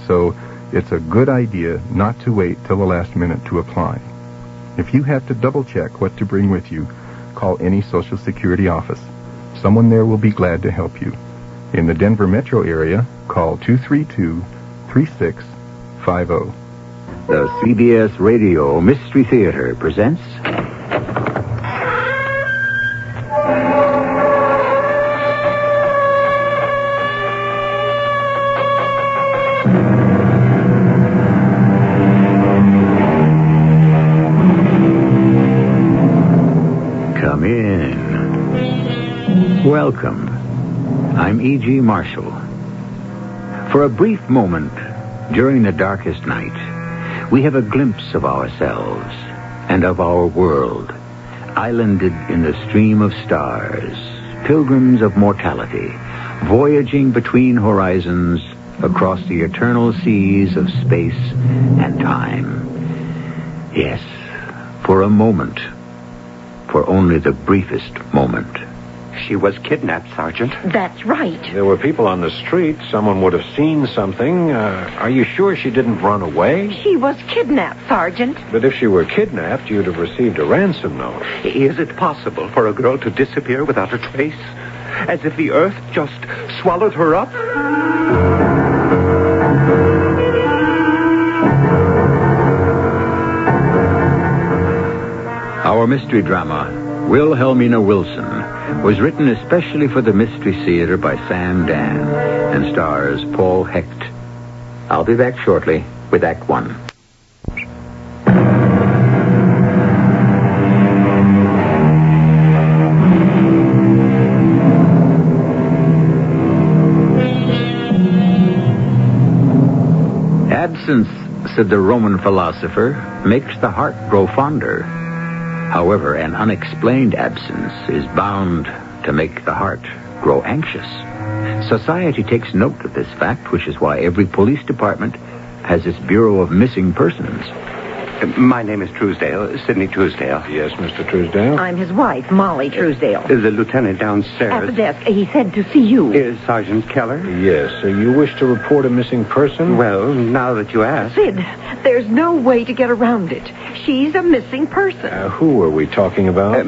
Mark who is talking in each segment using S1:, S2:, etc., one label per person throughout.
S1: so it's a good idea not to wait till the last minute to apply. If you have to double-check what to bring with you, call any Social Security office. Someone there will be glad to help you. In the Denver metro area, call 232-3650.
S2: The CBS Radio Mystery Theater presents... Come in. Welcome. I'm E.G. Marshall. For a brief moment, during the darkest night, we have a glimpse of ourselves and of our world, islanded in the stream of stars, pilgrims of mortality, voyaging between horizons across the eternal seas of space and time. Yes, for a moment, for only the briefest moment.
S3: She was kidnapped, Sergeant.
S4: That's right.
S5: There were people on the street. Someone would have seen something. Are you sure she didn't run away?
S4: She was kidnapped, Sergeant.
S5: But if she were kidnapped, you'd have received a ransom note.
S3: Is it possible for a girl to disappear without a trace? As if the earth just swallowed her up?
S2: Our mystery drama, Wilhelmina Wilson, was written especially for the Mystery Theater by Sam Dann and stars Paul Hecht. I'll be back shortly with Act One. Absence, said the Roman philosopher, makes the heart grow fonder. However, an unexplained absence is bound to make the heart grow anxious. Society takes note of this fact, which is why every police department has its Bureau of Missing Persons.
S3: My name is Truesdale, Sidney Truesdale.
S5: Yes, Mr. Truesdale?
S4: I'm his wife, Molly Truesdale.
S3: The lieutenant downstairs.
S4: At the desk. He said to see you.
S3: Is Sergeant Keller?
S5: Yes. You wish to report a missing person?
S3: Well, now that you ask.
S4: Sid, there's no way to get around it. She's a missing person.
S5: Who are we talking about?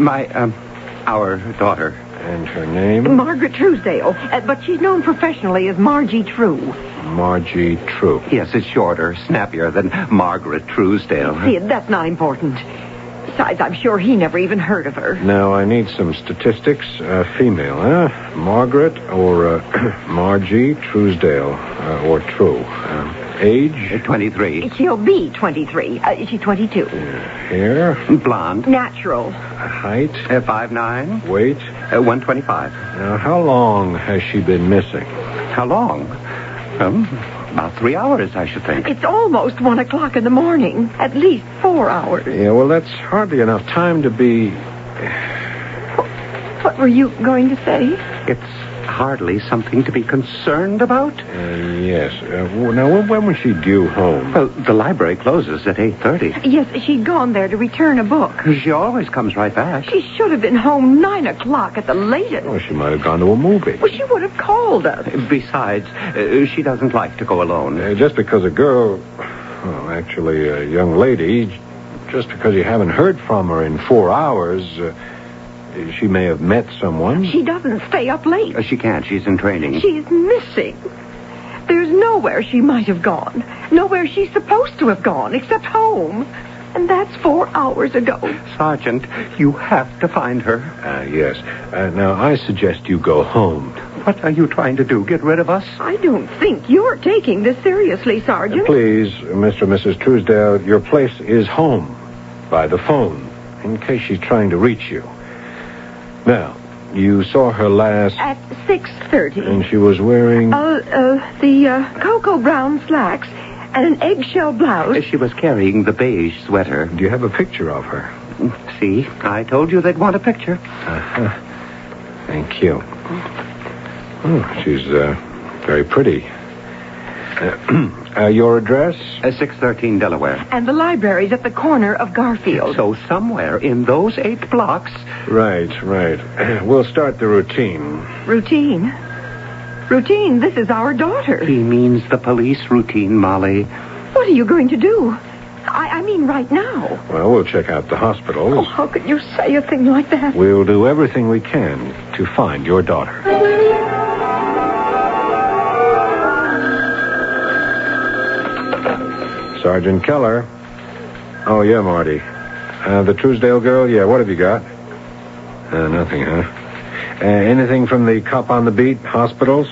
S3: Our daughter.
S5: And her name?
S4: Margaret Truesdale, but she's known professionally as Margie True.
S5: Margie True.
S3: Yes, it's shorter, snappier than Margaret Truesdale.
S4: Sid, that's not important. Besides, I'm sure he never even heard of her.
S5: Now, I need some statistics. Female, huh? Margaret or Margie Truesdale or True. Age?
S3: 23.
S4: She'll be 23. She's 22.
S5: Hair?
S3: Blonde.
S4: Natural.
S5: Height?
S3: 5'9".
S5: Weight?
S3: 125.
S5: Now, how long has she been missing?
S3: How long? About 3 hours, I should think.
S4: It's almost 1 o'clock in the morning. At least 4 hours.
S5: Yeah, well, that's hardly enough time to be...
S4: What were you going to say?
S3: It's hardly something to be concerned about.
S5: Yes. Now, when was she due home?
S3: Well, the library closes at 8:30.
S4: Yes, she'd gone there to return a book.
S3: She always comes right back.
S4: She should have been home 9 o'clock at the latest.
S5: Well, she might have gone to a movie.
S4: Well, she would have called us.
S3: Besides, she doesn't like to go alone.
S5: Just because a girl, well, actually a young lady, just because you haven't heard from her in 4 hours... she may have met someone.
S4: She doesn't stay up late.
S3: She can't. She's in training.
S4: She's missing. There's nowhere she might have gone. Nowhere she's supposed to have gone, except home. And that's 4 hours ago.
S3: Sergeant, you have to find her.
S5: Yes. Now, I suggest you go home.
S3: What are you trying to do? Get rid of us?
S4: I don't think you're taking this seriously, Sergeant.
S5: Please, Mr. and Mrs. Truesdale, your place is home. By the phone, in case she's trying to reach you. Now, you saw her last...
S4: At 6:30.
S5: And she was wearing...
S4: the cocoa brown slacks and an eggshell blouse.
S3: She was carrying the beige sweater.
S5: Do you have a picture of her?
S3: See, I told you they'd want a picture.
S5: Thank you. Oh, she's very pretty. Your address?
S3: 613 Delaware.
S4: And the library's at the corner of Garfield.
S3: So somewhere in those 8 blocks...
S5: Right. We'll start the routine.
S4: Routine? Routine, this is our daughter.
S3: He means the police routine, Molly.
S4: What are you going to do? I mean right now.
S5: Well, we'll check out the hospitals.
S4: Oh, how could you say a thing like that?
S5: We'll do everything we can to find your daughter. Sergeant Keller. Oh, yeah, Marty. The Truesdale girl? Yeah, what have you got? Nothing, huh? Anything from the cop on the beat? Hospitals?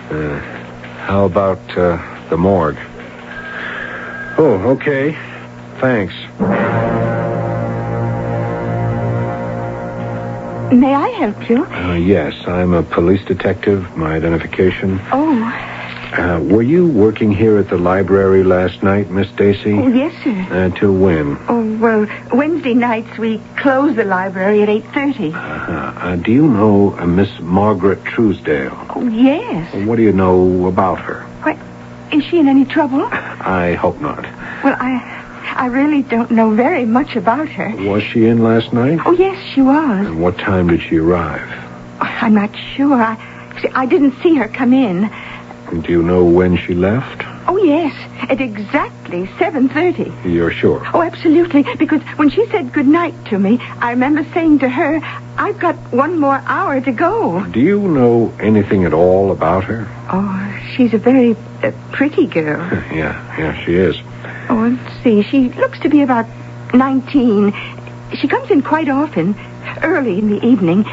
S5: How about the morgue? Oh, okay. Thanks.
S4: May I help you?
S5: Yes, I'm a police detective. My identification.
S4: Oh.
S5: Were you working here at the library last night, Miss Stacy?
S4: Oh, yes, sir.
S5: Till when?
S4: Oh, well, Wednesday nights we close the library at 8:30.
S5: Do you know Miss Margaret Truesdale?
S4: Oh, yes.
S5: What do you know about her?
S4: What? Is she in any trouble?
S5: I hope not.
S4: Well, I really don't know very much about her.
S5: Was she in last night?
S4: Oh, yes, she was.
S5: And what time did she arrive?
S4: I'm not sure. I didn't see her come in.
S5: Do you know when she left?
S4: Oh, yes. At exactly 7:30.
S5: You're sure?
S4: Oh, absolutely. Because when she said goodnight to me, I remember saying to her, I've got one more hour to go.
S5: Do you know anything at all about her?
S4: Oh, she's a very pretty girl.
S5: Yeah, she is.
S4: Oh, let's see. She looks to be about 19. She comes in quite often, early in the evening.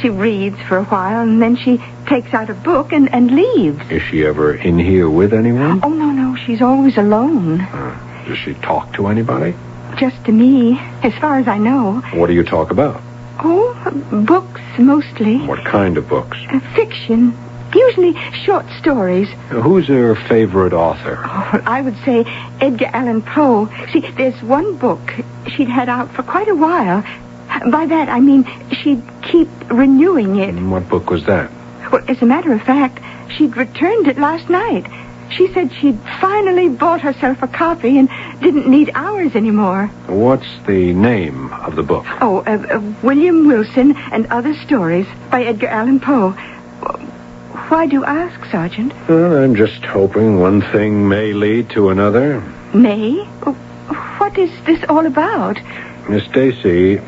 S4: She reads for a while, and then she takes out a book and leaves.
S5: Is she ever in here with anyone?
S4: Oh, no. She's always alone.
S5: Does she talk to anybody?
S4: Just to me, as far as I know.
S5: What do you talk about?
S4: Oh, books, mostly.
S5: What kind of books?
S4: Fiction. Usually short stories.
S5: Who's her favorite author?
S4: Oh, I would say Edgar Allen Poe. See, there's one book she'd had out for quite a while. By that, I mean she'd keep renewing it.
S5: And what book was that?
S4: Well, as a matter of fact, she'd returned it last night. She said she'd finally bought herself a copy and didn't need ours anymore.
S5: What's the name of the book?
S4: Oh, William Wilson and Other Stories by Edgar Allen Poe. Why do you ask, Sergeant?
S5: Well, I'm just hoping one thing may lead to another.
S4: May? What is this all about?
S5: Miss Stacy,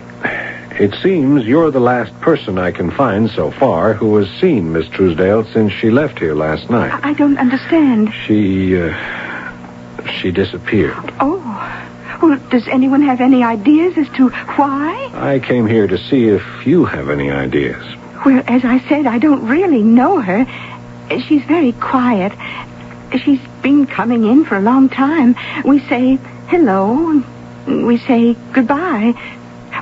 S5: it seems you're the last person I can find so far who has seen Miss Truesdale since she left here last night.
S4: I don't understand.
S5: She disappeared.
S4: Oh. Well, does anyone have any ideas as to why?
S5: I came here to see if you have any ideas.
S4: Well, as I said, I don't really know her. She's very quiet. She's been coming in for a long time. We say hello. We say goodbye.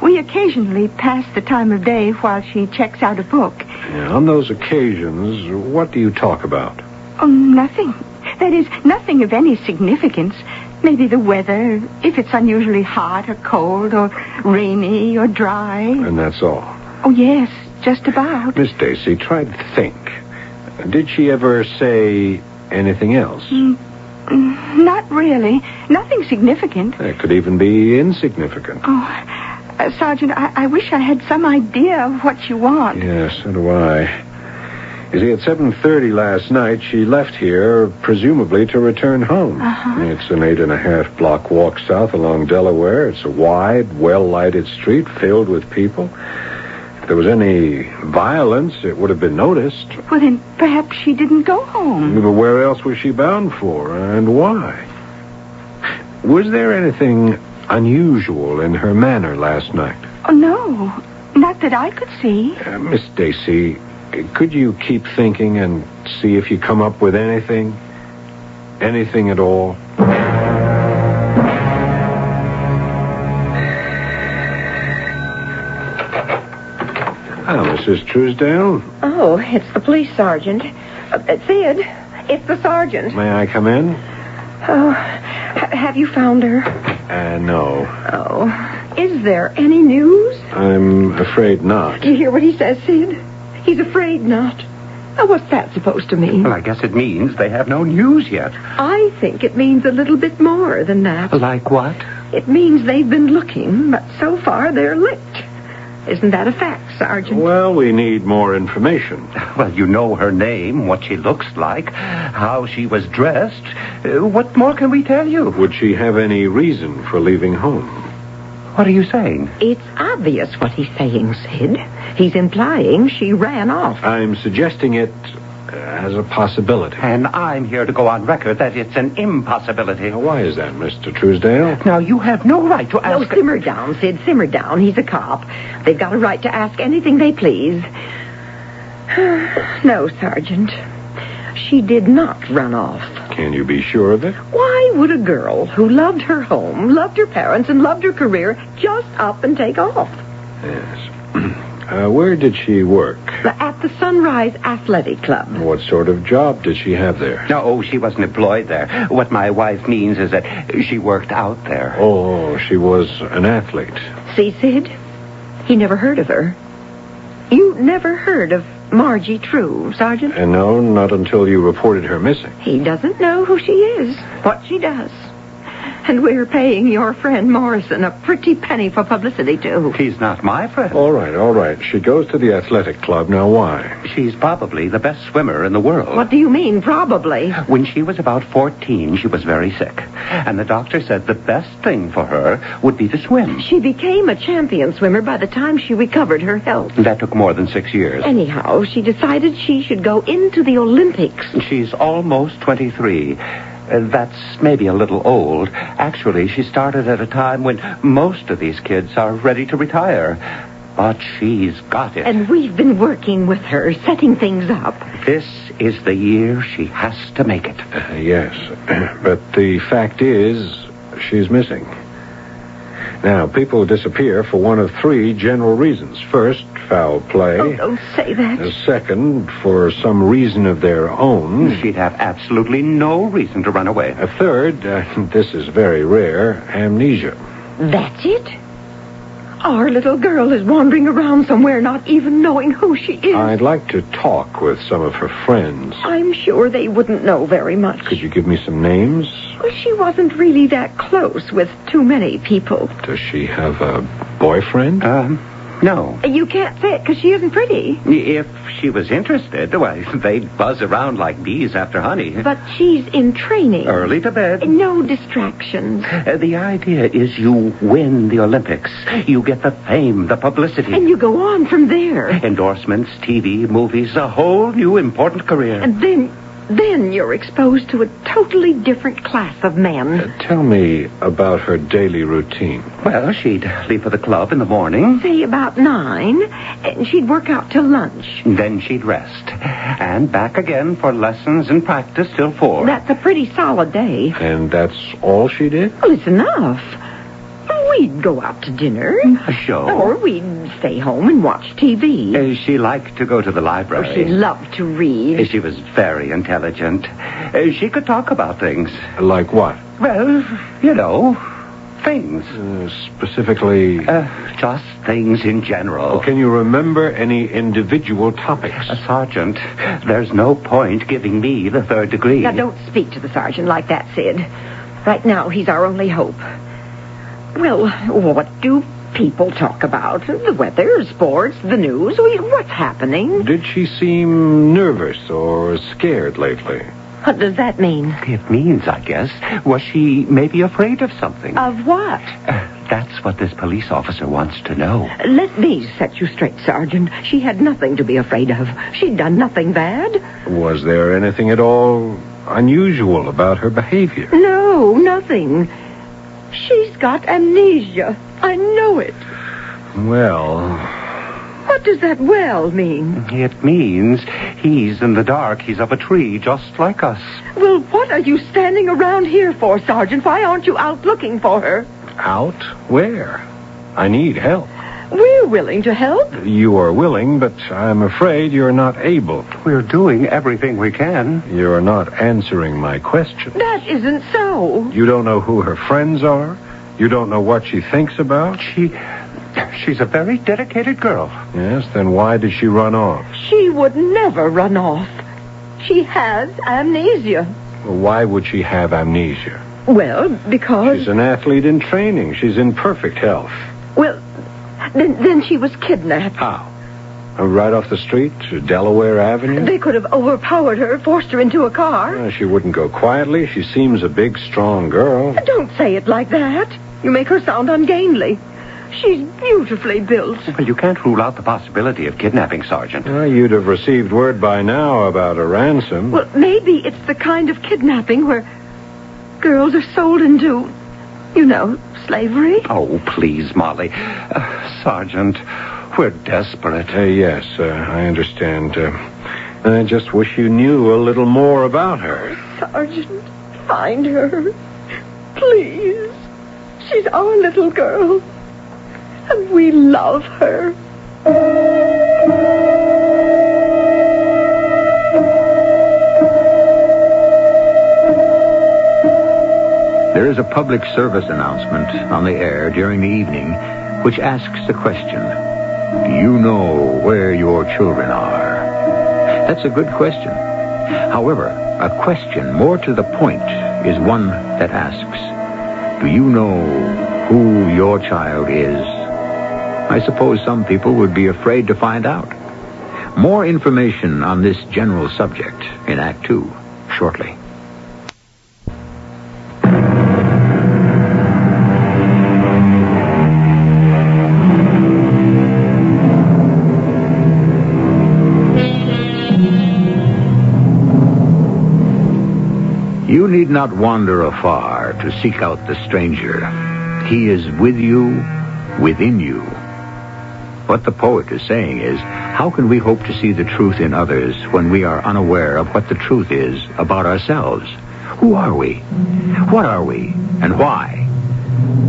S4: We occasionally pass the time of day while she checks out a book.
S5: Yeah, on those occasions, what do you talk about?
S4: Oh, nothing. That is, nothing of any significance. Maybe the weather, if it's unusually hot or cold or rainy or dry.
S5: And that's all?
S4: Oh, yes, just about.
S5: Miss Stacy, try to think. Did she ever say anything else?
S4: Not really. Nothing significant.
S5: It could even be insignificant.
S4: Oh, Sergeant, I wish I had some idea of what you want.
S5: Yes, so do I. You see, at 7:30 last night, she left here, presumably to return home.
S4: Uh-huh.
S5: It's an 8.5 block walk south along Delaware. It's a wide, well-lighted street filled with people. If there was any violence, it would have been noticed.
S4: Well, then perhaps she didn't go home.
S5: But where else was she bound for, and why? Was there anything unusual in her manner last night?
S4: Oh, no. Not that I could see.
S5: Miss Stacy, could you keep thinking and see if you come up with anything? Anything at all? Oh, Mrs. Truesdale?
S4: Oh, it's the police sergeant. Sid, it's the sergeant.
S5: May I come in?
S4: Oh, have you found her?
S5: No.
S4: Oh, is there any news?
S5: I'm afraid not.
S4: Do you hear what he says, Sid? He's afraid not. Now, what's that supposed to mean?
S3: Well, I guess it means they have no news yet.
S4: I think it means a little bit more than that.
S3: Like what?
S4: It means they've been looking, but so far they're licked.
S6: Isn't that a fact, Sergeant?
S5: Well, we need more information.
S3: Well, you know her name, what she looks like, how she was dressed. What more can we tell you?
S5: Would she have any reason for leaving home?
S3: What are you saying?
S6: It's obvious what he's saying, Sid. He's implying she ran off.
S5: I'm suggesting it as a possibility.
S3: And I'm here to go on record that it's an impossibility.
S5: Now, why is that, Mr. Truesdale?
S3: Now, you have no right to
S6: No,
S3: ask...
S6: simmer down, Sid, simmer down. He's a cop. They've got a right to ask anything they please. No, Sergeant. She did not run off.
S5: Can you be sure of it?
S6: Why would a girl who loved her home, loved her parents, and loved her career just up and take off?
S5: Yes. Where did she work?
S6: At the Sunrise Athletic Club.
S5: What sort of job did she have there?
S3: No, she wasn't employed there. What my wife means is that she worked out there.
S5: Oh, she was an athlete.
S6: See, Sid? He never heard of her. You never heard of Margie True, Sergeant?
S5: And no, not until you reported her missing.
S6: He doesn't know who she is, what she does. And we're paying your friend Morrison a pretty penny for publicity, too.
S3: She's not my friend.
S5: All right. She goes to the athletic club. Now, why?
S3: She's probably the best swimmer in the world.
S6: What do you mean, probably?
S3: When she was about 14, she was very sick. And the doctor said the best thing for her would be to swim.
S6: She became a champion swimmer by the time she recovered her health.
S3: That took more than 6 years.
S6: Anyhow, she decided she should go into the Olympics.
S3: She's almost 23. That's maybe a little old. Actually, she started at a time when most of these kids are ready to retire. But she's got it.
S6: And we've been working with her, setting things up.
S3: This is the year she has to make it.
S5: Yes. But the fact is, she's missing. Now, people disappear for one of three general reasons. First, foul play.
S6: Oh, don't say that.
S5: Second, for some reason of their own.
S3: She'd have absolutely no reason to run away.
S5: Third, this is very rare, amnesia.
S6: That's it? Our little girl is wandering around somewhere not even knowing who she is.
S5: I'd like to talk with some of her friends.
S6: I'm sure they wouldn't know very much.
S5: Could you give me some names?
S6: Well, she wasn't really that close with too many people.
S5: Does she have a boyfriend?
S3: No.
S6: You can't say it because she isn't pretty.
S3: If she was interested, why, they'd buzz around like bees after honey.
S6: But she's in training.
S3: Early to bed.
S6: No distractions.
S3: The idea is you win the Olympics. You get the fame, the publicity.
S6: And you go on from there.
S3: Endorsements, TV, movies, a whole new important career.
S6: And then you're exposed to a totally different class of men.
S5: Tell me about her daily routine.
S3: Well, she'd leave for the club in the morning.
S6: Say about 9, and she'd work out till lunch.
S3: Then she'd rest. And back again for lessons and practice till 4.
S6: That's a pretty solid day.
S5: And that's all she did?
S6: Well, it's enough. We'd go out to dinner.
S3: A show.
S6: Or we'd stay home and watch TV.
S3: She liked to go to the library.
S6: She loved to read.
S3: She was very intelligent. She could talk about things.
S5: Like what?
S3: Well, you know, things.
S5: Specifically?
S3: Just things in general.
S5: Can you remember any individual topics?
S3: Sergeant, there's no point giving me the 3rd degree.
S6: Now, don't speak to the sergeant like that, Sid. Right now, he's our only hope. Well, what do people talk about? The weather, sports, the news. What's happening?
S5: Did she seem nervous or scared lately?
S6: What does that mean?
S3: It means, I guess, was she maybe afraid of something?
S6: Of what?
S3: That's what this police officer wants to know.
S6: Let me set you straight, Sergeant. She had nothing to be afraid of. She'd done nothing bad.
S5: Was there anything at all unusual about her behavior?
S6: No, nothing. She's got amnesia. I know it.
S5: Well...
S6: What does that well mean?
S3: It means he's in the dark. He's up a tree, just like us.
S6: Well, what are you standing around here for, Sergeant? Why aren't you out looking for her?
S5: Out? Where? I need help.
S6: We're willing to help.
S5: You are willing, but I'm afraid you're not able.
S3: We're doing everything we can.
S5: You're not answering my question.
S6: That isn't so.
S5: You don't know who her friends are? You don't know what she thinks about?
S3: She's a very dedicated girl.
S5: Yes, then why did she run off?
S6: She would never run off. She has amnesia.
S5: Well, why would she have amnesia?
S6: Well, because...
S5: She's an athlete in training. She's in perfect health.
S6: Well, Then she was kidnapped.
S5: How? Right off the street, Delaware Avenue?
S6: They could have overpowered her, forced her into a car.
S5: She wouldn't go quietly. She seems a big, strong girl.
S6: Don't say it like that. You make her sound ungainly. She's beautifully built.
S3: Well, you can't rule out the possibility of kidnapping, Sergeant.
S5: You'd have received word by now about a ransom.
S6: Well, maybe it's the kind of kidnapping where girls are sold into, slavery.
S3: Oh, please, Molly. Sergeant, we're desperate.
S5: Yes, I understand. I just wish you knew a little more about her.
S6: Sergeant, find her. Please. She's our little girl. And we love her.
S2: There is a public service announcement on the air during the evening which asks the question, do you know where your children are? That's a good question. However, a question more to the point is one that asks, do you know who your child is? I suppose some people would be afraid to find out. More information on this general subject in Act 2, shortly. You need not wander afar to seek out the stranger. He is with you, within you. What the poet is saying is, how can we hope to see the truth in others when we are unaware of what the truth is about ourselves? Who are we? What are we? And why?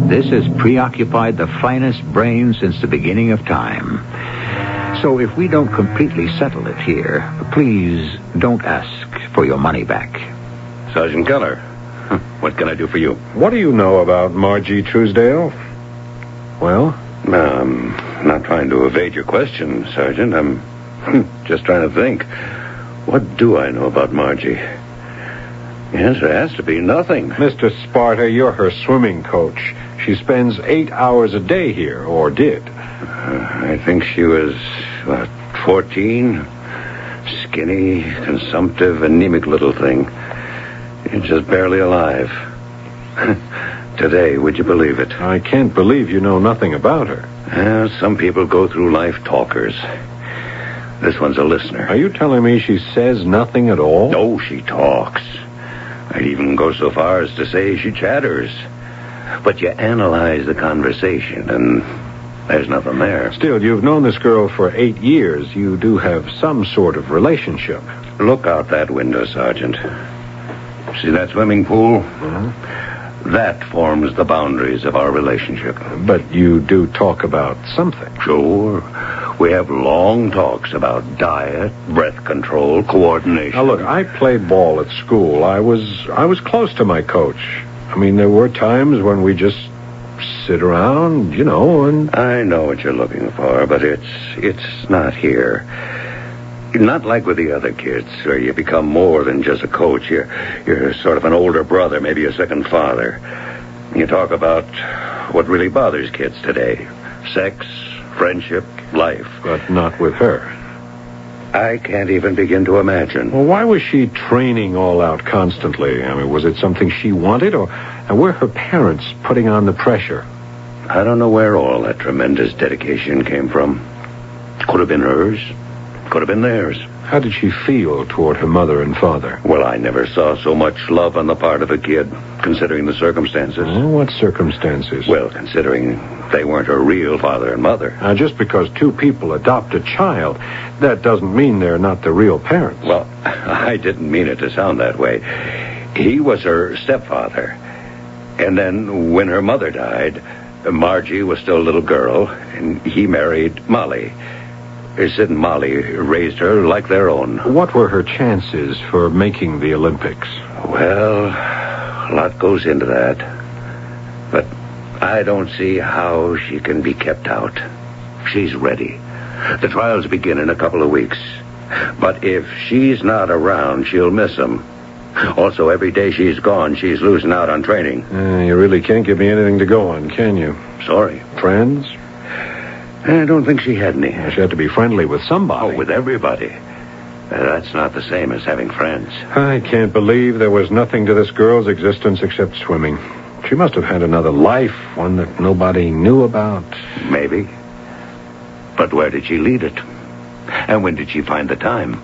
S2: This has preoccupied the finest brain since the beginning of time. So if we don't completely settle it here, please don't ask for your money back.
S3: Sergeant Keller, what can I do for you?
S5: What do you know about Margie Truesdale? Well?
S3: Not trying to evade your question, Sergeant. I'm just trying to think. What do I know about Margie? The answer has to be nothing.
S5: Mr. Sparta, you're her swimming coach. She spends 8 hours a day here, or did.
S3: I think she was, 14? Skinny, consumptive, anemic little thing. Just barely alive. Today, would you believe it?
S5: I can't believe you know nothing about her.
S3: Some people go through life talkers. This one's a listener.
S5: Are you telling me she says nothing at all?
S3: No, she talks. I'd even go so far as to say she chatters. But you analyze the conversation, and there's nothing there.
S5: Still, you've known this girl for 8 years. You do have some sort of relationship.
S3: Look out that window, Sergeant. See that swimming pool? That forms the boundaries of our relationship.
S5: But you do talk about something.
S3: Sure. We have long talks about diet, breath control, coordination.
S5: Now, look, I played ball at school. I was close to my coach. I mean, there were times when we just sit around, and...
S3: I know what you're looking for, but it's not here. Not like with the other kids, where you become more than just a coach. You're sort of an older brother, maybe a second father. You talk about what really bothers kids today. Sex, friendship, life.
S5: But not with her.
S3: I can't even begin to imagine.
S5: Well, why was she training all out constantly? I mean, was it something she wanted, or were her parents putting on the pressure?
S3: I don't know where all that tremendous dedication came from. Could have been hers. Could have been theirs.
S5: How did she feel toward her mother and father?
S3: Well, I never saw so much love on the part of a kid, considering the circumstances.
S5: Oh, what circumstances?
S3: Well, considering they weren't her real father and mother.
S5: Now, just because two people adopt a child, that doesn't mean they're not the real parents.
S3: Well, I didn't mean it to sound that way. He was her stepfather. And then, when her mother died, Margie was still a little girl, and he married Molly. Sid and Molly raised her like their own.
S5: What were her chances for making the Olympics?
S3: Well, a lot goes into that. But I don't see how she can be kept out. She's ready. The trials begin in a couple of weeks. But if she's not around, she'll miss them. Also, every day she's gone, she's losing out on training.
S5: You really can't give me anything to go on, can you?
S3: Sorry.
S5: Friends?
S3: I don't think she had any.
S5: She had to be friendly with somebody.
S3: Oh, with everybody. That's not the same as having friends.
S5: I can't believe there was nothing to this girl's existence except swimming. She must have had another life, one that nobody knew about.
S3: Maybe. But where did she lead it? And when did she find the time?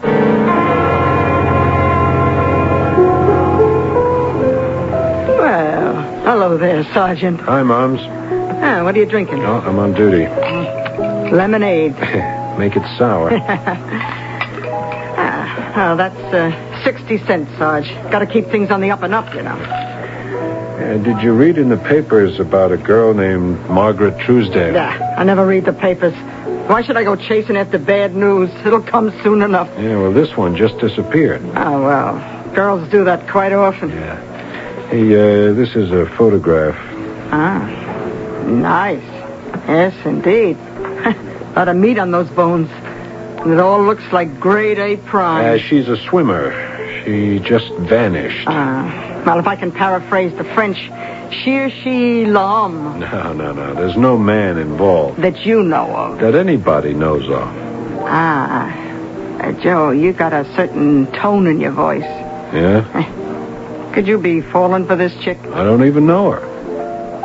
S7: Well, hello there, Sergeant.
S5: Hi, Moms.
S7: What are you drinking?
S5: Oh, I'm on duty.
S7: Lemonade.
S5: Make it sour.
S7: That's 60 cents, Sarge. Got to keep things on the up and up, you know.
S5: Did you read in the papers about a girl named Margaret Truesdale?
S7: Yeah, I never read the papers. Why should I go chasing after bad news? It'll come soon enough.
S5: Yeah, well, this one just disappeared.
S7: Oh, well, girls do that quite often.
S5: Yeah. Hey, this is a photograph.
S7: Ah, nice. Yes, indeed. A lot of meat on those bones. And it all looks like grade A prime.
S5: She's a swimmer. She just vanished.
S7: Well, if I can paraphrase the French, cherchez l'homme.
S5: No. There's no man involved.
S7: That you know of.
S5: That anybody knows of.
S7: Joe, you got a certain tone in your voice.
S5: Yeah?
S7: Could you be falling for this chick?
S5: I don't even know her.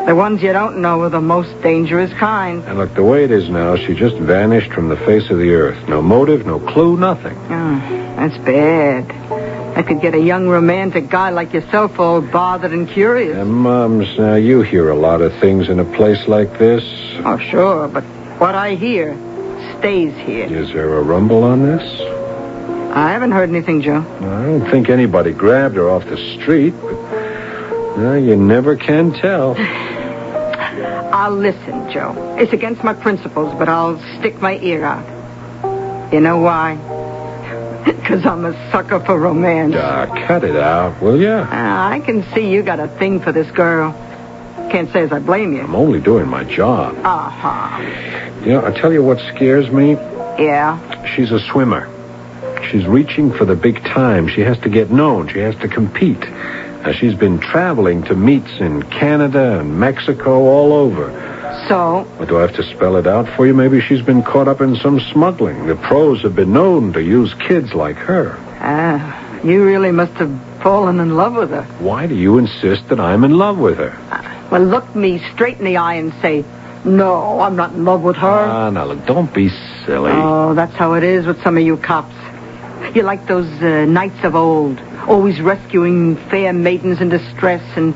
S7: The ones you don't know are the most dangerous kind.
S5: And look, the way it is now, she just vanished from the face of the earth. No motive, no clue, nothing.
S7: That's bad. That could get a young romantic guy like yourself all bothered and curious.
S5: Moms, now you hear a lot of things in a place like this.
S7: Oh, sure, but what I hear stays here.
S5: Is there a rumble on this?
S7: I haven't heard anything, Joe.
S5: I don't think anybody grabbed her off the street, but you never can tell.
S7: I'll listen, Joe. It's against my principles, but I'll stick my ear out. You know why? Because I'm a sucker for romance.
S5: Cut it out, will ya?
S7: I can see you got a thing for this girl. Can't say as I blame you.
S5: I'm only doing my job.
S7: Uh-huh.
S5: You know, I tell you what scares me.
S7: Yeah?
S5: She's a swimmer. She's reaching for the big time. She has to get known. She has to compete. Now, she's been traveling to meets in Canada and Mexico, all over.
S7: So?
S5: What, do I have to spell it out for you? Maybe she's been caught up in some smuggling. The pros have been known to use kids like her.
S7: You really must have fallen in love with her.
S5: Why do you insist that I'm in love with her?
S7: Well, look me straight in the eye and say, no, I'm not in love with her.
S5: Now, look, don't be silly.
S7: Oh, that's how it is with some of you cops. You're like those knights of old, always rescuing fair maidens in distress, and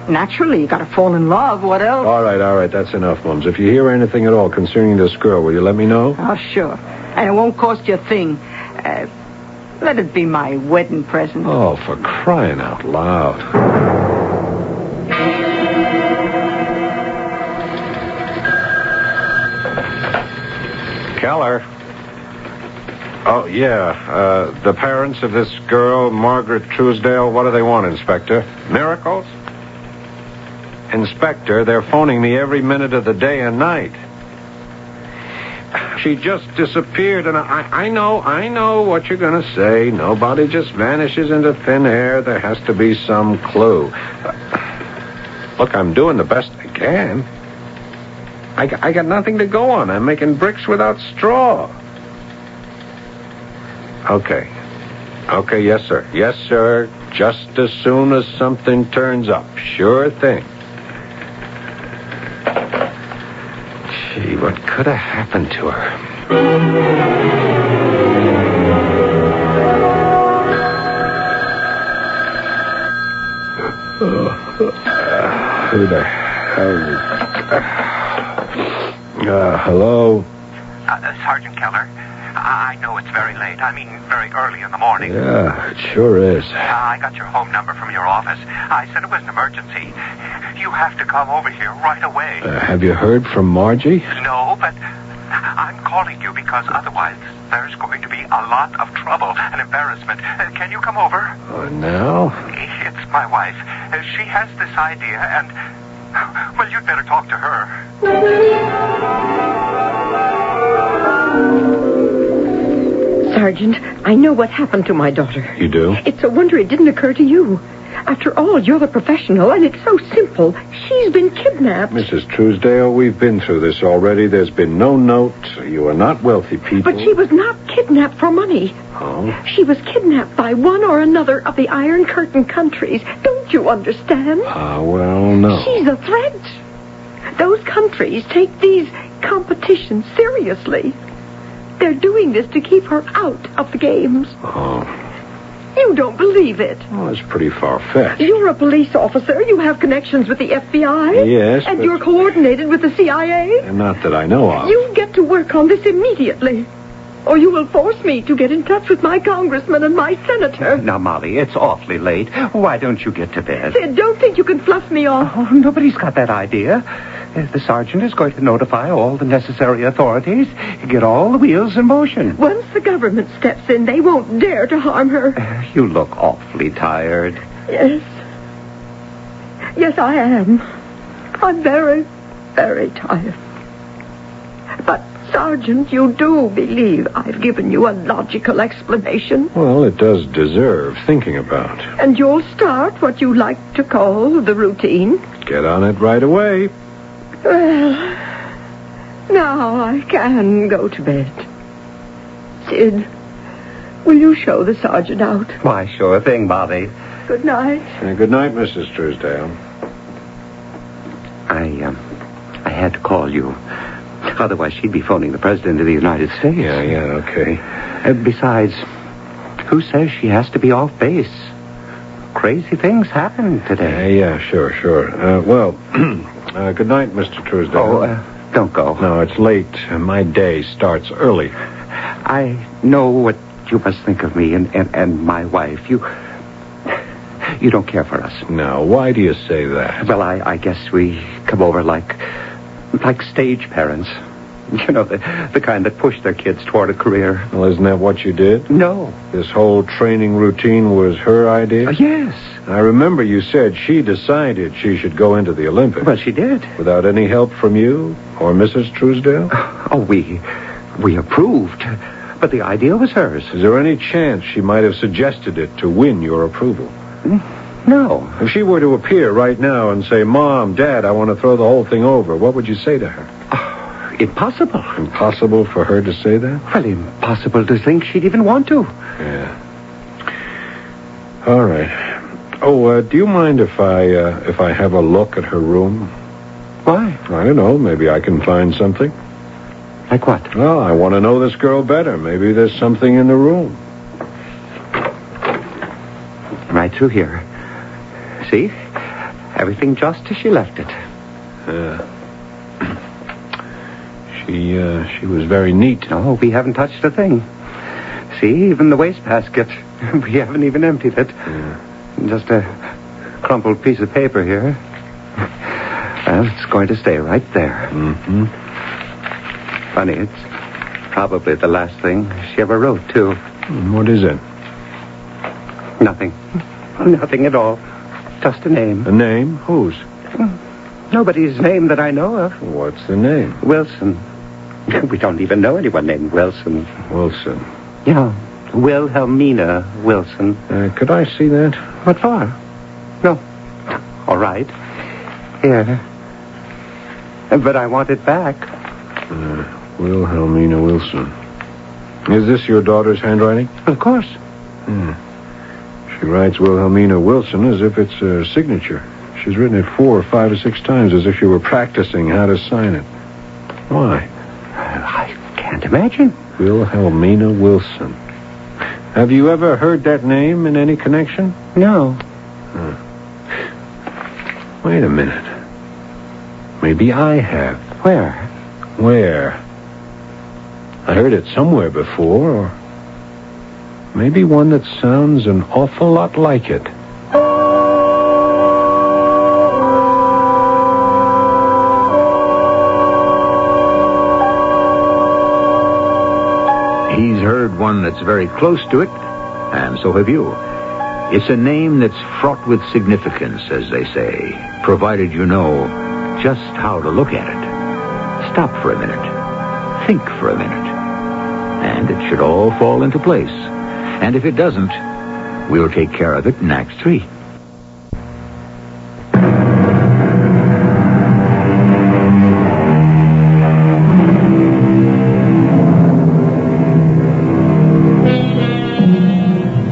S7: naturally, you gotta fall in love. What else?
S5: All right, that's enough, Mums. If you hear anything at all concerning this girl, will you let me know?
S7: Oh, sure. And it won't cost you a thing. Let it be my wedding present.
S5: Oh, for crying out loud. Keller. Oh, yeah. The parents of this girl, Margaret Truesdale, what do they want, Inspector? Miracles? Inspector, they're phoning me every minute of the day and night. She just disappeared, and I know what you're going to say. Nobody just vanishes into thin air. There has to be some clue. Look, I'm doing the best I can. I got nothing to go on. I'm making bricks without straw. Okay, yes, sir. Yes, sir. Just as soon as something turns up. Sure thing. Gee, what could have happened to her? Who the hell is... hello?
S8: Sergeant Keller, I know it's very late. I mean, very early in the morning.
S5: Yeah, it sure is.
S8: I got your home number from your office. I said it was an emergency. You have to come over here right away.
S5: Have you heard from Margie?
S8: No, but I'm calling you because otherwise there's going to be a lot of trouble and embarrassment. Can you come over?
S5: Now?
S8: It's my wife. She has this idea and... Well, you'd better talk to her.
S6: Sergeant, I know what happened to my daughter.
S5: You do?
S6: It's a wonder it didn't occur to you. After all, you're the professional, and it's so simple. She's been kidnapped.
S5: Mrs. Truesdale, we've been through this already. There's been no note. You are not wealthy people.
S6: But she was not kidnapped for money.
S5: Oh?
S6: She was kidnapped by one or another of the Iron Curtain countries. Don't you understand?
S5: Well, no.
S6: She's a threat. Those countries take these competitions seriously. They're doing this to keep her out of the games.
S5: Oh.
S6: You don't believe it.
S5: Well, that's pretty far-fetched.
S6: You're a police officer. You have connections with the FBI.
S5: Yes,
S6: And
S5: but-
S6: you're coordinated with the CIA.
S5: Not that I know of.
S6: You get to work on this immediately. Or you will force me to get in touch with my congressman and my senator.
S8: Now, Molly, it's awfully late. Why don't you get to bed?
S6: Sid, don't think you can fluff me off.
S8: Oh, nobody's got that idea. The sergeant is going to notify all the necessary authorities, get all the wheels in motion.
S6: Once the government steps in, they won't dare to harm her.
S8: You look awfully tired.
S6: Yes. Yes, I am. I'm very, very tired. But, Sergeant, you do believe I've given you a logical explanation?
S5: Well, it does deserve thinking about.
S6: And you'll start what you like to call the routine?
S5: Get on it right away.
S6: Well, now I can go to bed. Sid, will you show the sergeant out?
S8: Why, sure thing, Molly.
S6: Good night.
S5: Good night, Mrs. Truesdale.
S8: I had to call you. Otherwise, she'd be phoning the President of the United States.
S5: Yeah, okay.
S8: Besides, who says she has to be off base? Crazy things happen today.
S5: Yeah, sure. Good night, Mr. Truesdale.
S8: Don't go.
S5: No, it's late. My day starts early.
S8: I know what you must think of me and my wife. You don't care for us.
S5: Now, why do you say that?
S8: Well, I guess we come over like stage parents. You know, the kind that push their kids toward a career.
S5: Well, isn't that what you did?
S8: No.
S5: This whole training routine was her idea?
S8: Yes.
S5: I remember you said she decided she should go into the Olympics.
S8: Well, she did.
S5: Without any help from you or Mrs. Truesdale?
S8: Oh, we approved. But the idea was hers.
S5: Is there any chance she might have suggested it to win your approval?
S8: No.
S5: If she were to appear right now and say, Mom, Dad, I want to throw the whole thing over, what would you say to her?
S8: Impossible.
S5: Impossible for her to say that?
S8: Well, impossible to think she'd even want to.
S5: Yeah. All right. Oh, do you mind if I have a look at her room?
S8: Why?
S5: I don't know. Maybe I can find something.
S8: Like what?
S5: Well, I want to know this girl better. Maybe there's something in the room.
S8: Right through here. See? Everything just as she left it.
S5: She was very neat.
S8: No, we haven't touched a thing. See, even the wastebasket. We haven't even emptied it.
S5: Yeah.
S8: Just a crumpled piece of paper here. Well, it's going to stay right there.
S5: Mm-hmm.
S8: Funny, it's probably the last thing she ever wrote, too.
S5: What is it?
S8: Nothing. Nothing at all. Just a name.
S5: A name? Whose?
S8: Nobody's name that I know of.
S5: What's the name?
S8: Wilson. We don't even know anyone named Wilson.
S5: Wilson.
S8: Yeah, Wilhelmina Wilson.
S5: Could I see that?
S8: What for? No. All right. Here. But I want it back.
S5: Wilhelmina Wilson. Is this your daughter's handwriting?
S8: Of course.
S5: She writes Wilhelmina Wilson as if it's her signature. She's written it 4 or 5 or 6 times as if she were practicing how to sign it. Why?
S8: I can't imagine.
S5: Wilhelmina Wilson. Have you ever heard that name in any connection?
S8: No.
S5: Wait a minute. Maybe I have. Where? I heard it somewhere before, or maybe one that sounds an awful lot like it.
S2: He's heard one that's very close to it, and so have you. It's a name that's fraught with significance, as they say, provided you know just how to look at it. Stop for a minute. Think for a minute. And it should all fall into place. And if it doesn't, we'll take care of it in Act 3.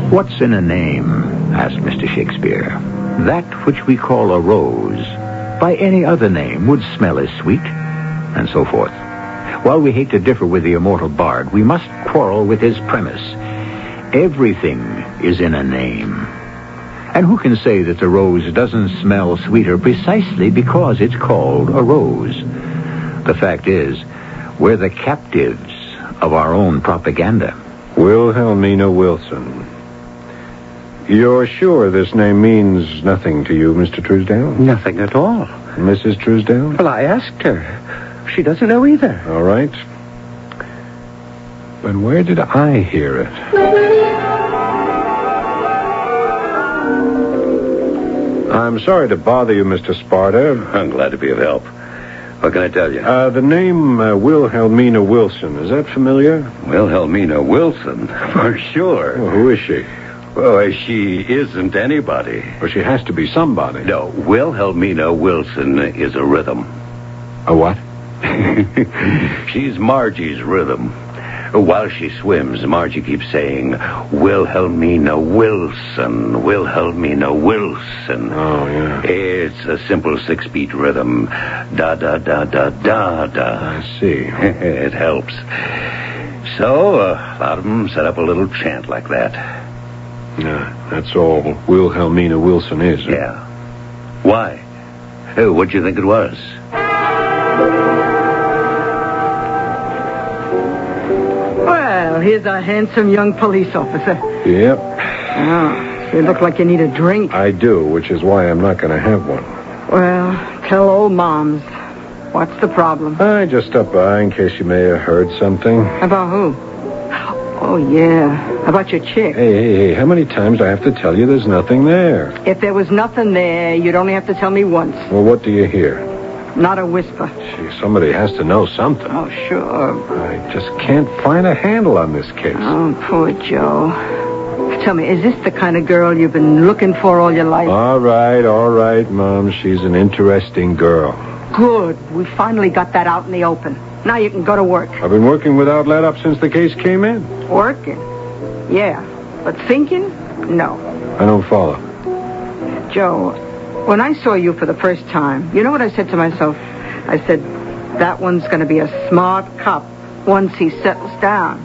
S2: What's in a name? Asked Mr. Shakespeare. That which we call a rose, by any other name, would smell as sweet, and so forth. While we hate to differ with the immortal bard, we must quarrel with his premise. Everything is in a name. And who can say that the rose doesn't smell sweeter precisely because it's called a rose? The fact is, we're the captives of our own propaganda.
S5: Wilhelmina Wilson. You're sure this name means nothing to you, Mr. Truesdale?
S3: Nothing at all.
S5: Mrs. Truesdale?
S3: Well, I asked her. She doesn't know either.
S5: All right. But where did I hear it? I'm sorry to bother you, Mr. Sparta.
S3: I'm glad to be of help. What can I tell you?
S5: The name Wilhelmina Wilson, is that familiar?
S3: Wilhelmina Wilson? For sure.
S5: Well, who is she?
S3: Well, she isn't anybody.
S5: Well, she has to be somebody.
S3: No, Wilhelmina Wilson is a rhythm.
S5: A what?
S3: She's Margie's rhythm. While she swims, Margie keeps saying, Wilhelmina Wilson, Wilhelmina Wilson.
S5: Oh, yeah.
S3: It's a simple 6-beat rhythm. Da-da-da-da-da-da.
S5: I see.
S3: It helps. So, a lot of them set up a little chant like that.
S5: Yeah, that's all Wilhelmina Wilson is. Huh?
S3: Yeah. Why? What'd you think it was?
S7: Well, here's a handsome young police officer.
S5: Yep.
S7: Oh, you look like you need a drink.
S5: I do, which is why I'm not going to have one.
S7: Well, tell old Moms. What's the problem?
S5: I just stopped by in case you may have heard something.
S7: About who? Oh, yeah. About your chick.
S5: Hey, how many times do I have to tell you there's nothing there?
S7: If there was nothing there, you'd only have to tell me once.
S5: Well, what do you hear?
S7: Not a whisper.
S5: Gee, somebody has to know something.
S7: Oh, sure.
S5: I just can't find a handle on this case.
S7: Oh, poor Joe. Tell me, is this the kind of girl you've been looking for all your life?
S5: All right, Mom. She's an interesting girl.
S7: Good. We finally got that out in the open. Now you can go to work.
S5: I've been working without let up since the case came in.
S7: Working? Yeah. But thinking? No.
S5: I don't follow.
S7: Joe, when I saw you for the first time, you know what I said to myself? I said, that one's going to be a smart cop once he settles down.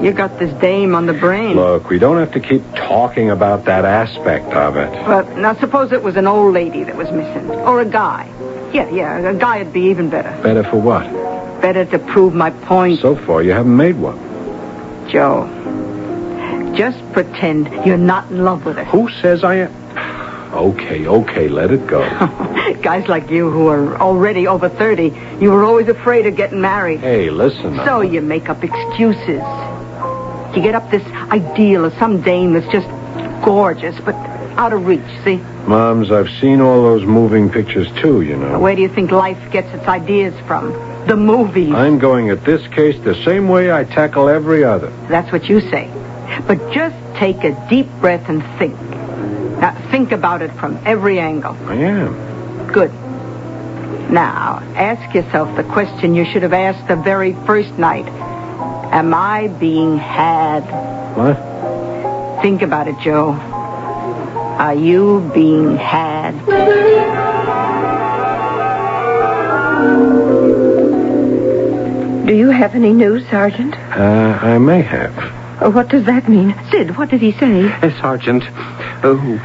S7: You got this dame on the brain.
S5: Look, we don't have to keep talking about that aspect of it.
S7: But now suppose it was an old lady that was missing. Or a guy. Yeah, a guy would be even better.
S5: Better for what?
S7: Better to prove my point.
S5: So far, you haven't made one.
S7: Joe, just pretend you're not in love with her.
S5: Who says I am? Okay, let it go.
S7: Guys like you who are already over 30, you were always afraid of getting married.
S5: Hey, listen.
S7: So you make up excuses. You get up this ideal of some dame that's just gorgeous, but out of reach, see?
S5: Moms, I've seen all those moving pictures, too, you know.
S7: Where do you think life gets its ideas from? The movies.
S5: I'm going at this case the same way I tackle every other.
S7: That's what you say. But just take a deep breath and think. Now, think about it from every angle.
S5: I am.
S7: Good. Now, ask yourself the question you should have asked the very first night. Am I being had?
S5: What?
S7: Think about it, Joe. Are you being had?
S6: Do you have any news, Sergeant?
S5: I may have.
S6: What does that mean? Sid, what did he say?
S3: Sergeant,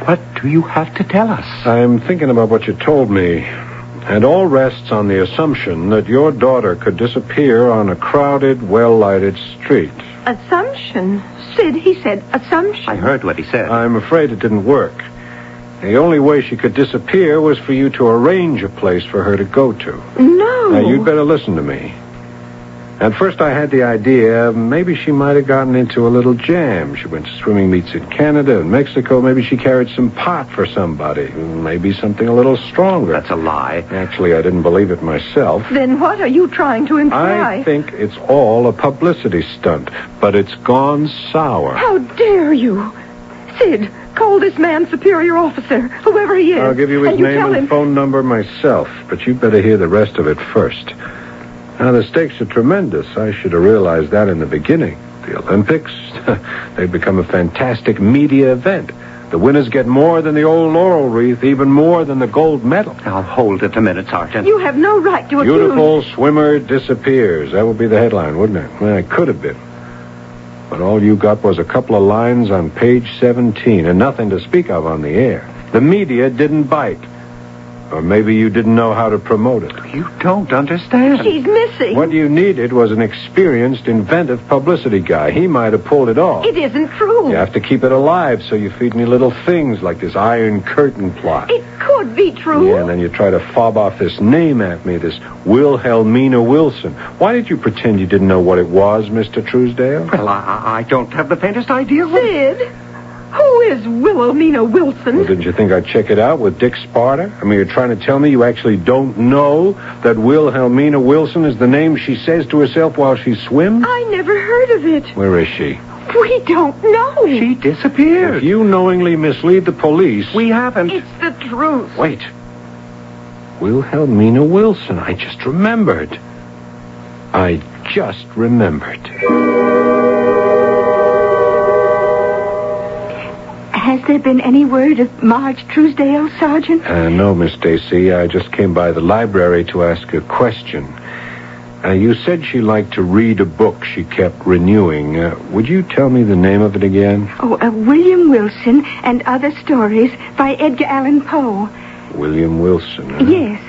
S3: what do you have to tell us?
S5: I'm thinking about what you told me. And all rests on the assumption that your daughter could disappear on a crowded, well-lighted street.
S6: Assumption? Sid, he said assumption.
S3: I heard what he said.
S5: I'm afraid it didn't work. The only way she could disappear was for you to arrange a place for her to go to.
S6: No.
S5: Now, you'd better listen to me. At first, I had the idea maybe she might have gotten into a little jam. She went to swimming meets in Canada and Mexico. Maybe she carried some pot for somebody. Maybe something a little stronger.
S3: That's a lie.
S5: Actually, I didn't believe it myself.
S6: Then what are you trying to imply?
S5: I think it's all a publicity stunt, but it's gone sour.
S6: How dare you? Sid, call this man superior officer, whoever he is.
S5: I'll give you his name
S6: tell
S5: and
S6: him...
S5: phone number myself, but you'd better hear the rest of it first. Now, the stakes are tremendous. I should have realized that in the beginning. The Olympics, they've become a fantastic media event. The winners get more than the old laurel wreath, even more than the gold medal.
S3: Now, hold it a minute, Sergeant.
S4: You have no right to accuse...
S5: Beautiful swimmer disappears. That would be the headline, wouldn't it? Well, it could have been. But all you got was a couple of lines on page 17 and nothing to speak of on the air. The media didn't bite. Or maybe you didn't know how to promote it.
S3: You don't understand.
S4: She's missing.
S5: What you needed was an experienced, inventive publicity guy. He might have pulled it off.
S4: It isn't true.
S5: You have to keep it alive, so you feed me little things like this Iron Curtain plot.
S4: It could be true.
S5: Yeah, and then you try to fob off this name at me, this Wilhelmina Wilson. Why did you pretend you didn't know what it was, Mr. Truesdale?
S3: Well, I don't have the faintest idea.
S4: Sid, who is Wilhelmina Wilson?
S5: Well, didn't you think I'd check it out with Dick Sparta? I mean, you're trying to tell me you actually don't know that Wilhelmina Wilson is the name she says to herself while she swims?
S4: I never heard of it.
S5: Where is she?
S4: We don't know.
S3: She disappeared.
S5: If you knowingly mislead the police...
S3: We haven't.
S4: It's the truth.
S5: Wait. Wilhelmina Wilson. I just remembered.
S4: Has there been any word of Marge Truesdale, Sergeant?
S5: No, Miss Stacy. I just came by the library to ask a question. You said she liked to read a book she kept renewing. Would you tell me the name of it again?
S4: William Wilson and Other Stories by Edgar Allen Poe.
S5: William Wilson, huh?
S4: Yes.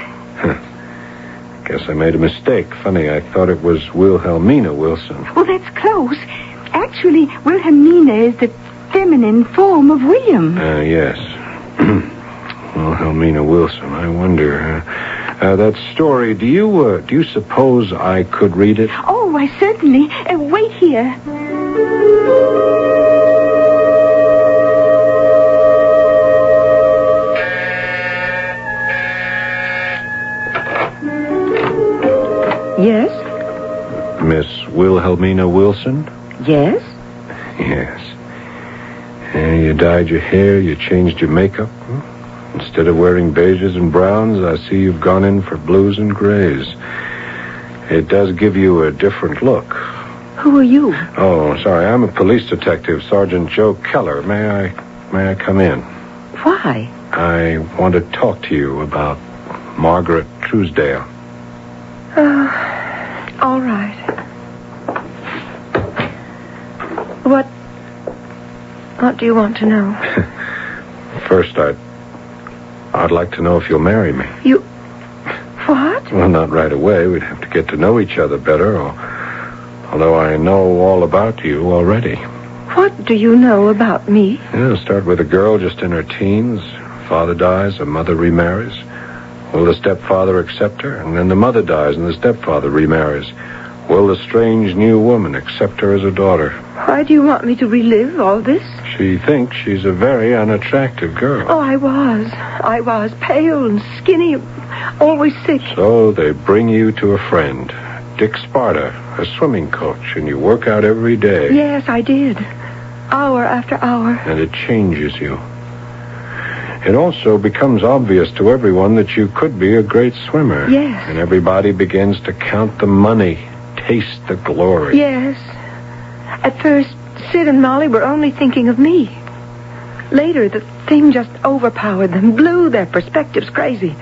S5: Guess I made a mistake. Funny, I thought it was Wilhelmina Wilson.
S4: Well, that's close. Actually, Wilhelmina is the feminine form of William.
S5: Yes. Wilhelmina Wilson. I wonder. That story, do you suppose I could read it?
S4: Oh, I certainly. Wait here.
S6: Yes?
S5: Miss Wilhelmina Wilson?
S6: Yes?
S5: Yes. You dyed your hair, you changed your makeup. Instead of wearing beiges and browns, I see you've gone in for blues and grays. It does give you a different look.
S6: Who are you?
S5: Oh, sorry, I'm a police detective, Sergeant Joe Keller. May I come in?
S6: Why?
S5: I want to talk to you about Margaret Truesdale.
S6: All right. What do you want to know?
S5: First, I'd like to know if you'll marry me.
S6: You... What?
S5: Well, not right away. We'd have to get to know each other better, although I know all about you already.
S6: What do you know about me?
S5: Yeah, start with a girl just in her teens. Father dies, her mother remarries. Will the stepfather accept her? And then the mother dies and the stepfather remarries. Will the strange new woman accept her as a daughter?
S6: Why do you want me to relive all this?
S5: She thinks she's a very unattractive girl.
S6: Oh, I was pale and skinny, always sick.
S5: So they bring you to a friend, Dick Sparta, a swimming coach, and you work out every day.
S6: Yes, I did. Hour after hour.
S5: And it changes you. It also becomes obvious to everyone that you could be a great swimmer.
S6: Yes.
S5: And everybody begins to count the money, taste the glory.
S6: Yes. At first, Sid and Molly were only thinking of me. Later, the thing just overpowered them, blew their perspectives crazy.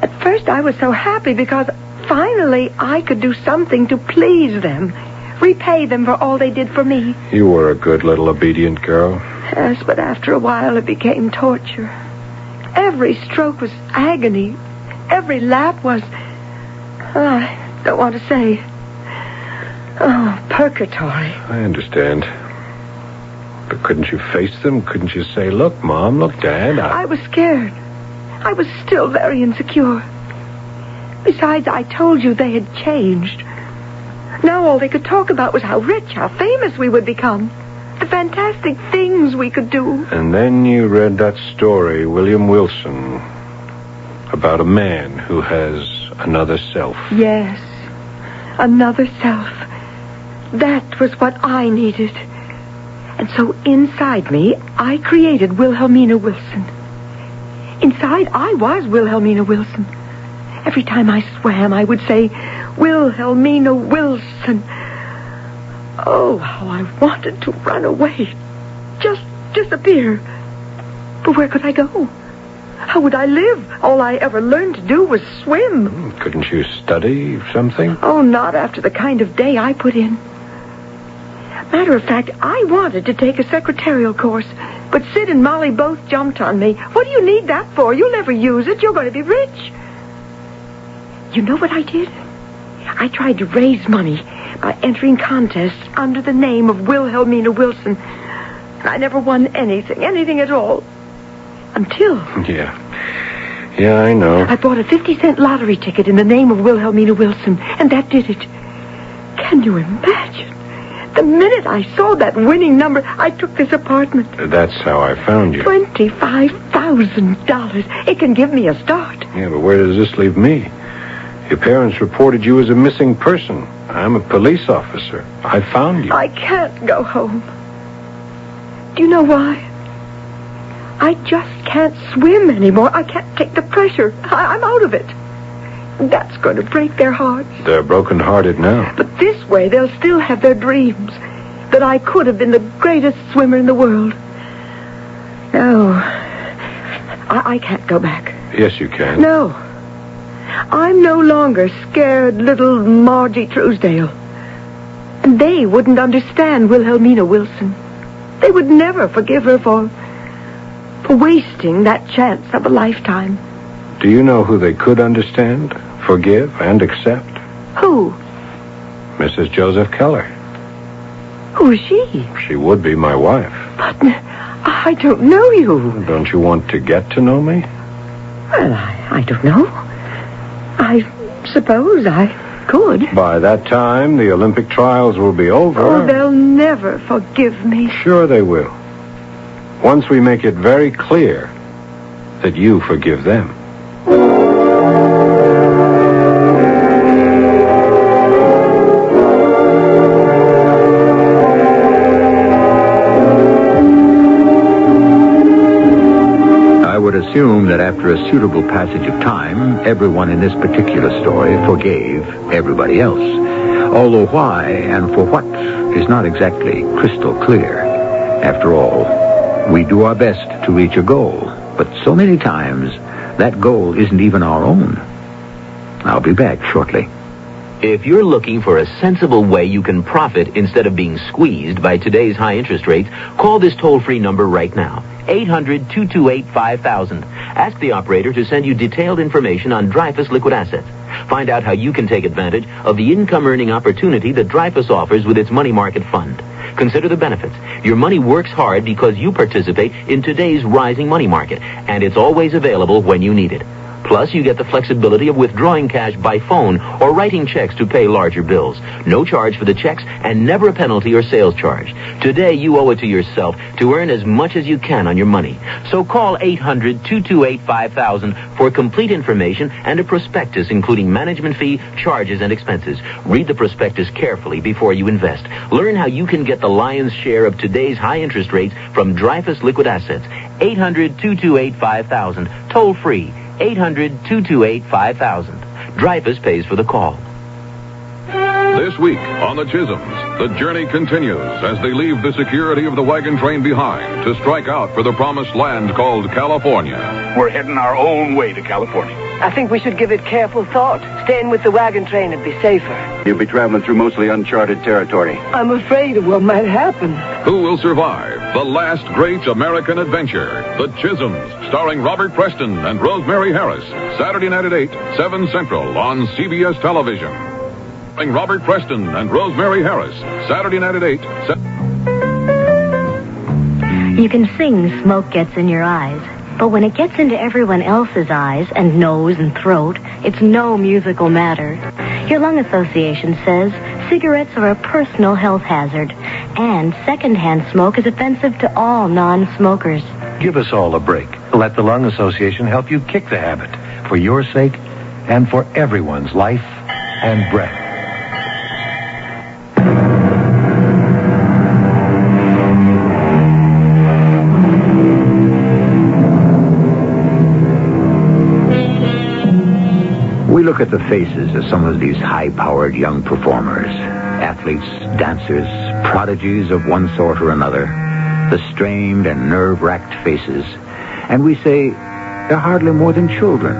S6: At first, I was so happy because finally I could do something to please them, repay them for all they did for me.
S5: You were a good little obedient girl.
S6: Yes, but after a while it became torture. Every stroke was agony. Every lap was... I don't want to say... purgatory.
S5: I understand. But couldn't you face them? Couldn't you say, look, Mom, look, Dad,
S6: I was scared. I was still very insecure. Besides, I told you they had changed. Now all they could talk about was how rich, how famous we would become. The fantastic things we could do.
S5: And then you read that story, William Wilson, about a man who has another self.
S6: Yes, another self. That was what I needed. And so inside me, I created Wilhelmina Wilson. Inside, I was Wilhelmina Wilson. Every time I swam, I would say, Wilhelmina Wilson. Oh, how I wanted to run away. Just disappear. But where could I go? How would I live? All I ever learned to do was swim.
S5: Couldn't you study something?
S6: Oh, not after the kind of day I put in. Matter of fact, I wanted to take a secretarial course, but Sid and Molly both jumped on me. What do you need that for? You'll never use it. You're going to be rich. You know what I did? I tried to raise money by entering contests under the name of Wilhelmina Wilson. And I never won anything at all. Until...
S5: Yeah, I know.
S6: I bought a 50-cent lottery ticket in the name of Wilhelmina Wilson, and that did it. Can you imagine? The minute I saw that winning number, I took this apartment.
S5: That's how I found you.
S6: $25,000. It can give me a start.
S5: Yeah, but where does this leave me? Your parents reported you as a missing person. I'm a police officer. I found you.
S6: I can't go home. Do you know why? I just can't swim anymore. I can't take the pressure. I'm out of it. That's going to break their hearts.
S5: They're broken-hearted now.
S6: But this way, they'll still have their dreams. That I could have been the greatest swimmer in the world. No. I can't go back.
S5: Yes, you can.
S6: No. I'm no longer scared little Margie Truesdale. And they wouldn't understand Wilhelmina Wilson. They would never forgive her for wasting that chance of a lifetime.
S5: Do you know who they could understand, forgive, and accept?
S6: Who?
S5: Mrs. Joseph Keller.
S6: Who is she?
S5: She would be my wife.
S6: But I don't know you.
S5: Don't you want to get to know me?
S6: Well, I don't know. I suppose I could.
S5: By that time, the Olympic trials will be over.
S6: Oh, they'll never forgive me.
S5: Sure they will. Once we make it very clear that you forgive them.
S2: I would assume that after a suitable passage of time, everyone in this particular story forgave everybody else. Although why and for what is not exactly crystal clear. After all, we do our best to reach a goal, but so many times that goal isn't even our own. I'll be back shortly.
S9: If you're looking for a sensible way you can profit instead of being squeezed by today's high interest rates, call this toll-free number right now. 800-228-5000. Ask the operator to send you detailed information on Dreyfus liquid assets. Find out how you can take advantage of the income-earning opportunity that Dreyfus offers with its money market fund. Consider the benefits. Your money works hard because you participate in today's rising money market, and it's always available when you need it. Plus, you get the flexibility of withdrawing cash by phone or writing checks to pay larger bills. No charge for the checks and never a penalty or sales charge. Today, you owe it to yourself to earn as much as you can on your money. So call 800-228-5000 for complete information and a prospectus including management fee, charges, and expenses. Read the prospectus carefully before you invest. Learn how you can get the lion's share of today's high interest rates from Dreyfus Liquid Assets. 800-228-5000. Toll free. 800-228-5000. Dreyfus pays for the call.
S10: This week on the Chisholms, the journey continues as they leave the security of the wagon train behind to strike out for the promised land called California.
S11: We're heading our own way to California.
S12: I think we should give it careful thought. Staying with the wagon train would be safer.
S11: You'll be traveling through mostly uncharted territory.
S12: I'm afraid of what might happen.
S10: Who will survive the last great American adventure? The Chisholms, starring Robert Preston and Rosemary Harris. Saturday night at 8, 7 Central on CBS Television. Starring Robert Preston and Rosemary Harris. Saturday night at 8.
S13: You can sing Smoke Gets in Your Eyes, but when it gets into everyone else's eyes and nose and throat, it's no musical matter. Your lung association says cigarettes are a personal health hazard, and secondhand smoke is offensive to all non-smokers.
S14: Give us all a break. Let the Lung Association help you kick the habit, for your sake and for everyone's life and breath.
S2: We look at the faces of some of these high-powered young performers, athletes, dancers, prodigies of one sort or another, the strained and nerve-racked faces, and we say, they're hardly more than children.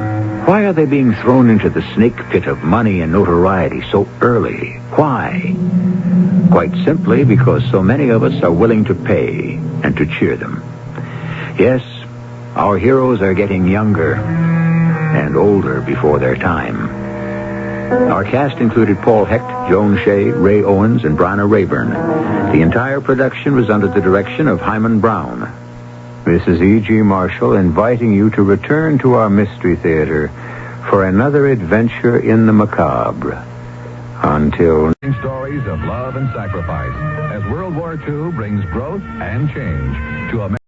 S2: Why are they being thrown into the snake pit of money and notoriety so early? Why? Quite simply because so many of us are willing to pay and to cheer them. Yes, our heroes are getting younger and older before their time. Our cast included Paul Hecht, Joan Shay, Ray Owens, and Bryna Raeburn. The entire production was under the direction of Hyman Brown. This is E.G. Marshall inviting you to return to our Mystery Theater for another adventure in the macabre. Until...
S10: Stories of love and sacrifice as World War II brings growth and change to America.